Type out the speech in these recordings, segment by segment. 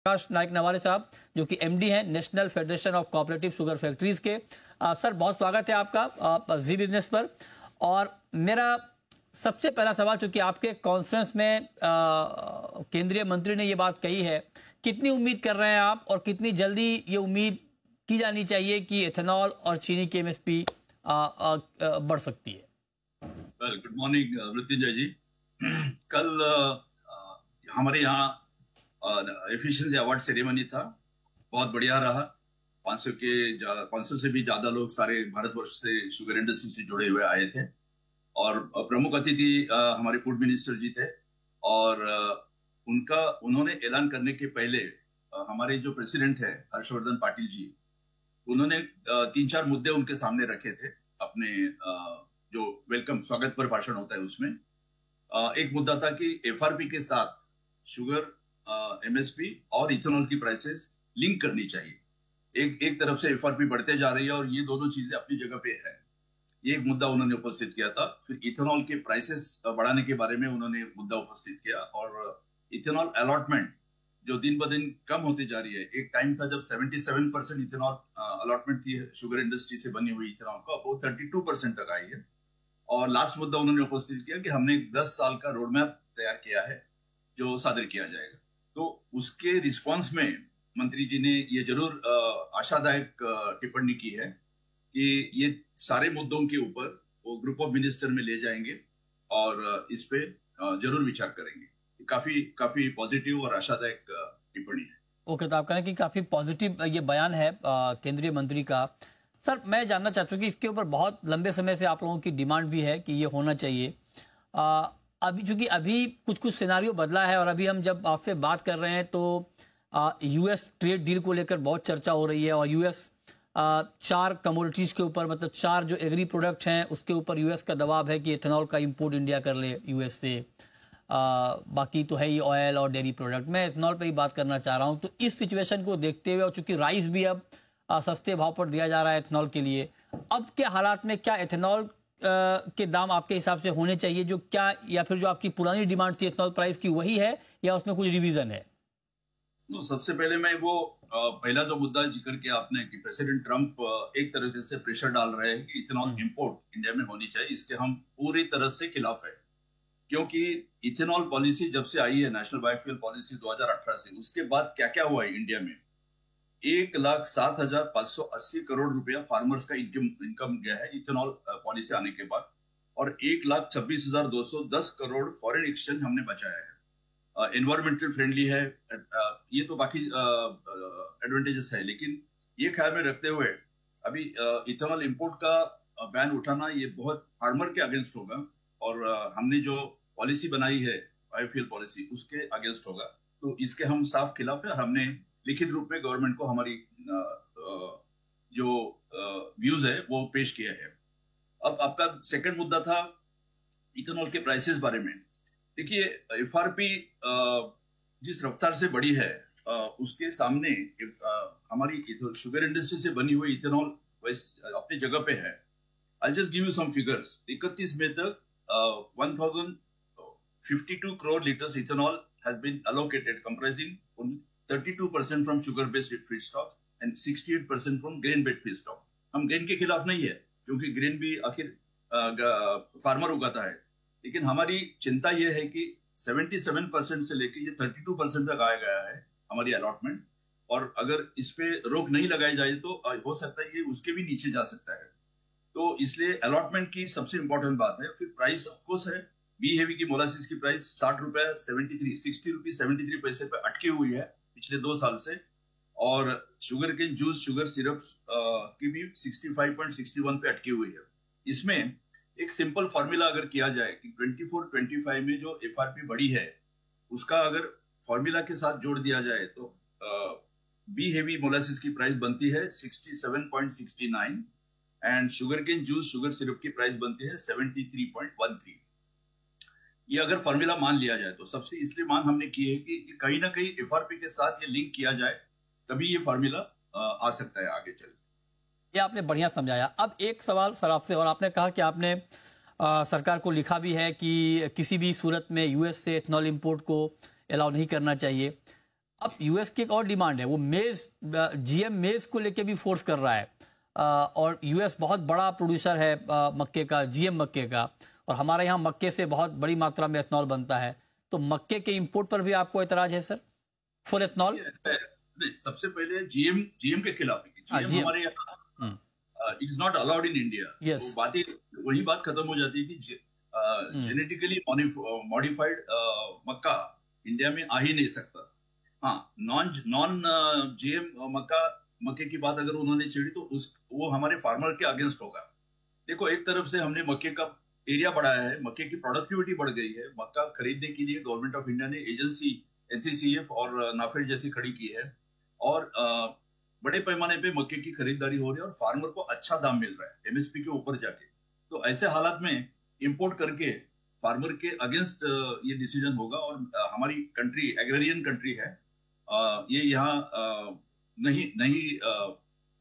प्रकाश नाइक नवाले साहब जो कि एमडी हैं national federation of cooperative sugar factories के। सर बहुत स्वागत है आपका जी बिजनेस पर। और मेरा सबसे पहला सवाल, चूंकि आपके कॉन्फ्रेंस में केंद्रीय मंत्री ने ये बात कही है, कितनी उम्मीद कर रहे हैं आप और कितनी जल्दी ये उम्मीद की जानी चाहिए कि एथेनॉल और चीनी की एमएसपी बढ़ सकती है? गुड मॉर्निंग मृत्युंजय जी। कल हमारे यहाँ एफिशिएंसी अवार्ड सेरेमनी था, बहुत बढ़िया रहा। 500 से भी ज्यादा लोग सारे भारतवर्ष से शुगर इंडस्ट्री से जुड़े हुए आए थे और प्रमुख अतिथि हमारे फूड मिनिस्टर जी थे। और उन्होंने ऐलान करने के पहले हमारे जो प्रेसिडेंट है हर्षवर्धन पाटिल जी, उन्होंने 3-4 मुद्दे उनके सामने रखे थे अपने जो वेलकम स्वागत पर भाषण होता है उसमें। एक मुद्दा था कि एफआरपी के साथ शुगर एमएसपी और इथेनॉल की प्राइसेस लिंक करनी चाहिए। एक तरफ से एफआरपी बढ़ते जा रही है और ये दोनों चीजें अपनी जगह पे है, ये एक मुद्दा उन्होंने उपस्थित किया था। फिर इथेनॉल के प्राइसेस बढ़ाने के बारे में उन्होंने मुद्दा उपस्थित किया और इथेनॉल अलॉटमेंट जो दिन ब दिन कम होती जा रही है। एक टाइम था जब 77% इथेनॉल अलॉटमेंट थी शुगर इंडस्ट्री से बनी हुई इथेनॉल को, अब वो 32% तक आई है। और लास्ट मुद्दा उन्होंने उपस्थित किया कि हमने 10 साल का रोड मैप तैयार किया है जो सादर किया जाएगा। तो उसके रिस्पांस में मंत्री जी ने ये जरूर आशादायक टिप्पणी की है कि ये सारे मुद्दों के ऊपर वो ग्रुप ऑफ मिनिस्टर में ले जाएंगे और इस पे जरूर विचार करेंगे। काफी पॉजिटिव और आशादायक टिप्पणी है। ओके, तो आप कहें कि काफी पॉजिटिव ये बयान है केंद्रीय मंत्री का। सर मैं जानना चाहता हूँ कि इसके ऊपर बहुत लंबे समय से आप लोगों की डिमांड भी है कि ये होना चाहिए। अभी चूंकि अभी कुछ सिनारियो बदला है और अभी हम जब आपसे बात कर रहे हैं तो यूएस ट्रेड डील को लेकर बहुत चर्चा हो रही है और यूएस 4 कमोडिटीज के ऊपर, मतलब 4 जो एग्री प्रोडक्ट हैं उसके ऊपर यूएस का दबाव है कि एथेनॉल का इंपोर्ट इंडिया कर ले यूएस से। बाकी तो है ही ऑयल और डेयरी प्रोडक्ट। मैं एथेनॉल पे ही बात करना चाह रहा हूं। तो इस सिचुएशन को देखते हुए और चूंकि राइस भी अब सस्ते भाव पर दिया जा रहा है एथेनॉल के लिए, अब के हालात में क्या एथेनॉल के दाम आपके हिसाब से होने चाहिए जो क्या, या फिर जो आपकी पुरानी डिमांड थी एथेनॉल प्राइस की वही है या उसमें कुछ रिवीजन है? सबसे पहले मैं वो पहला जो मुद्दा जिक्र किया आपने कि प्रेसिडेंट ट्रंप एक तरीके से प्रेशर डाल रहे हैं कि इथेनॉल इंपोर्ट इंडिया में होनी चाहिए, इसके हम पूरी तरह से खिलाफ है। क्योंकि इथेनॉल पॉलिसी जब से आई है, नेशनल बायोफ्यूल पॉलिसी 2018 से, उसके बाद क्या क्या हुआ है इंडिया में। 1,07,580 करोड़ रुपया फार्मर्स का इनकम गया है इथेनॉल पॉलिसी आने के बाद, और 1,26,210 करोड़ फॉरेन एक्सचेंज हमने बचाया है। एनवायरमेंटल फ्रेंडली है, ये तो बाकी एडवांटेजेस है, लेकिन ये ख्याल में रखते हुए अभी इथेनॉल इंपोर्ट का बैन उठाना ये बहुत फार्मर के अगेंस्ट होगा और हमने जो पॉलिसी बनाई है बायोफ्यूल पॉलिसी उसके अगेंस्ट होगा। तो इसके हम साफ खिलाफ है। हमने लिखित रूप में गवर्नमेंट को हमारी जो व्यूज है वो पेश किया है। अब आपका सेकंड मुद्दा था इथेनॉल के प्राइसेस बारे में। देखिए एफआरपी जिस रफ्तार से बढ़ी है उसके सामने हमारी शुगर इंडस्ट्री से बनी हुई इथेनॉल अपनी जगह पे है। I just give you some figures. 31 मई तक 1052 crore litres ethanol has been allocated, comprising 32% from sugar based feedstocks and 68% from grain based feedstock. हम ग्रेन के खिलाफ नहीं है क्योंकि ग्रेन भी आखिर फार्मर उगाता है, लेकिन हमारी चिंता यह है कि 77% से लेकर ये 32% तक आया गया है हमारी अलॉटमेंट, और अगर इस पे रोक नहीं लगाई जाए तो हो सकता है ये उसके भी नीचे जा सकता है। तो इसलिए अलॉटमेंट की सबसे इंपॉर्टेंट बात है। फिर प्राइस ऑफकोर्स है, बी हेवी की मोलासिस की प्राइस 60 रुपए 73 पैसे पे अटकी हुई है पिछले 2 साल से, और sugar cane juice, sugar syrup की भी 65.61 पे अटकी हुई है। इसमें एक सिंपल फॉर्मूला अगर किया जाए कि 24-25 में जो एफआरपी बढ़ी है उसका अगर फॉर्मूला के साथ जोड़ दिया जाए तो बी हेवी मोलासिस की प्राइस बनती है 67.69 and sugar cane juice, sugar syrup की प्राइस बनती है 73.13। ये अगर फॉर्मूला मान लिया जाए तो सबसे इसलिए मांग हमने की है कि कहीं ना कहीं एफआरपी के साथ ये लिंक किया जाए, तभी ये फॉर्मूला आ सकता है आगे चल। ये आपने बढ़िया समझाया। अब एक सवाल सर आपसे, और आपने कहा कि आपने सरकार को लिखा भी है कि किसी भी सूरत में यूएस से एथेनॉल इंपोर्ट को अलाउ नहीं करना चाहिए। अब यूएस की एक और डिमांड है, वो मेज, जीएम मेज को लेके भी फोर्स कर रहा है। और यूएस बहुत बड़ा प्रोड्यूसर है मक्के का, जीएम मक्के का, और हमारे यहाँ मक्के से बहुत बड़ी मात्रा में एथनॉल बनता है। तो मक्के के इंपोर्ट पर भी आपको एतराज है सर, फॉर एथनॉल? नहीं, सबसे पहले जीएम जीएम के खिलाफ है। जीएम हमारे यहाँ it's not allowed in India. वो बात ही वही बात खत्म हो जाती है कि जेनेटिकली मॉडिफाइड मक्का इंडिया में आ ही नहीं सकता। हाँ, नॉन जीएम मक्के की बात अगर उन्होंने छेड़ी तो वो हमारे फार्मर के अगेंस्ट होगा। देखो, एक तरफ से हमने मक्के का एरिया बढ़ाया है, मक्के की प्रोडक्टिविटी बढ़ गई है। मक्का खरीदने के लिए गवर्नमेंट ऑफ इंडिया ने एजेंसी एनसीसीएफ और नाफेड जैसी खड़ी की है, और बड़े पैमाने पे मक्के की खरीदारी हो रही है और फार्मर को अच्छा दाम मिल रहा है एमएसपी के ऊपर जाके। तो ऐसे हालात में इंपोर्ट करके फार्मर के अगेंस्ट ये डिसीजन होगा। और हमारी कंट्री एग्रेरियन कंट्री है, ये यहाँ नहीं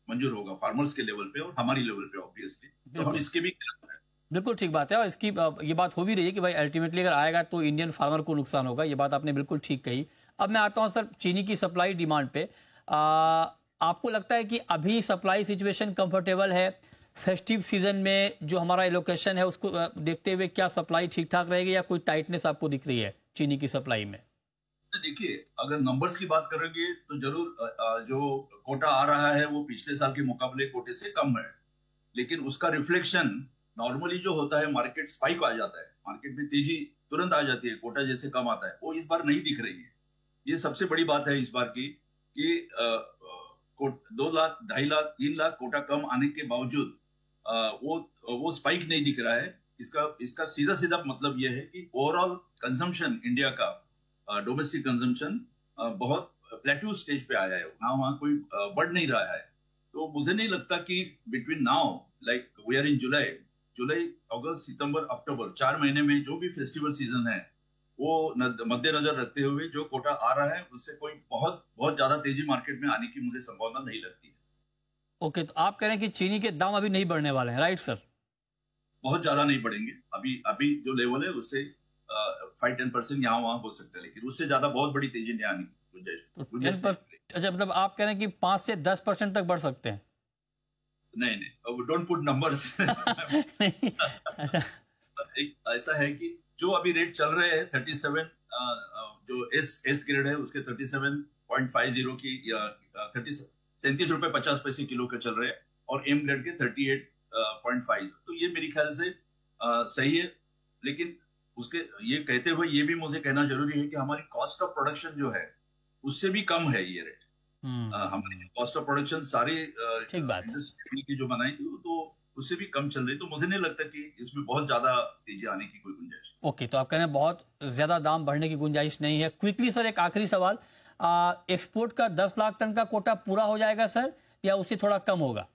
मंजूर होगा फार्मर्स के लेवल पे और हमारी लेवल पे ऑब्वियसली। तो हम इसके भी खिलाफ हैं। बिल्कुल ठीक बात है, और इसकी ये बात हो भी रही है कि भाई अल्टीमेटली अगर आएगा तो इंडियन फार्मर को नुकसान होगा। ये बात आपने बिल्कुल ठीक कही। अब मैं आता हूं सर चीनी की सप्लाई डिमांड पे। आपको लगता है कि अभी सप्लाई सिचुएशन कंफर्टेबल है? फेस्टिव सीजन में जो हमारा एलोकेशन है उसको देखते हुए क्या सप्लाई ठीक ठाक रहेगी, या कोई टाइटनेस आपको दिख रही है चीनी की सप्लाई में? देखिए, अगर नंबर्स की बात करेंगे तो जरूर जो कोटा आ रहा है वो पिछले साल के मुकाबले कोटे से कम है, लेकिन उसका रिफ्लेक्शन नॉर्मली जो होता है, मार्केट स्पाइक आ जाता है, मार्केट में तेजी तुरंत आ जाती है, कोटा जैसे कम आता है, वो इस बार नहीं दिख रही है। ये सबसे बड़ी बात है इस बार की कि 2 लाख, 2.5 लाख, 3 लाख कोटा कम आने के बावजूद वो स्पाइक नहीं दिख रहा है। इसका सीधा सीधा मतलब यह है कि ओवरऑल कंजम्पशन इंडिया का, डोमेस्टिक कंजम्पशन बहुत प्लेट्यू स्टेज पे आया है, वहां कोई बढ़ नहीं रहा है। तो मुझे नहीं लगता कि between now, like we are in July, August, September, October, 4 महीने में जो भी फेस्टिवल सीजन है वो मद्देनजर रखते हुए जो कोटा आ रहा है उससे कोई बहुत ज्यादा तेजी मार्केट में आने की मुझे संभावना नहीं लगती है। ओके, तो आप कह रहे हैं कि चीनी के दाम अभी नहीं बढ़ने वाले हैं, राइट सर? बहुत ज्यादा नहीं बढ़ेंगे। अभी जो लेवल है उससे 5-10% यहाँ वहां हो सकता है, लेकिन उससे ज्यादा बहुत बड़ी तेजी नहीं आने की गुंजाइश। अच्छा, मतलब आप कह रहे हैं कि 5 से 10% तक बढ़ सकते हैं? नहीं, डोंट पुट नंबर्स। ऐसा है कि जो अभी रेट चल रहे हैं 37, जो एस ग्रेड है उसके 37.50 की, या 37 रुपए 50 पैसे किलो के चल रहे हैं, और एम ग्रेड के 38.5। तो ये मेरे ख्याल से सही है। लेकिन उसके ये कहते हुए ये भी मुझे कहना जरूरी है कि हमारी कॉस्ट ऑफ प्रोडक्शन जो है उससे भी कम है ये रेट। हमारी कॉस्ट ऑफ प्रोडक्शन सारी इंडस्ट्री की जो बनाई थी तो उससे भी कम चल रही। तो मुझे नहीं लगता कि इसमें बहुत ज्यादा तेजी आने की कोई गुंजाइश। ओके, तो आप कह रहे हैं बहुत ज्यादा दाम बढ़ने की गुंजाइश नहीं है। क्विकली सर एक आखिरी सवाल, एक्सपोर्ट का 10 लाख टन का कोटा पूरा हो जाएगा सर, या उससे थोड़ा कम होगा?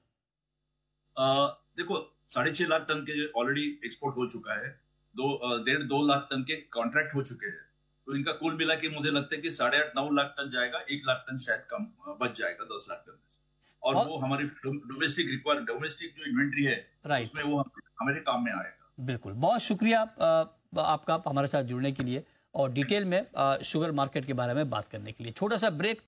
देखो, 6.5 लाख टन के ऑलरेडी एक्सपोर्ट हो चुका है, 2 लाख टन के कॉन्ट्रैक्ट हो चुके हैं। तो इनका कुल मिला के मुझे लगता है कि 8.5-9 लाख टन जाएगा, 1 लाख टन शायद कम बच जाएगा 10 लाख टन में से। और वो हमारी डोमेस्टिक जो इन्वेंट्री है उसमें वो हमारे काम में आएगा। बिल्कुल, बहुत शुक्रिया आपका हमारे साथ जुड़ने के लिए और डिटेल में शुगर मार्केट के बारे में बात करने के लिए। छोटा सा ब्रेक।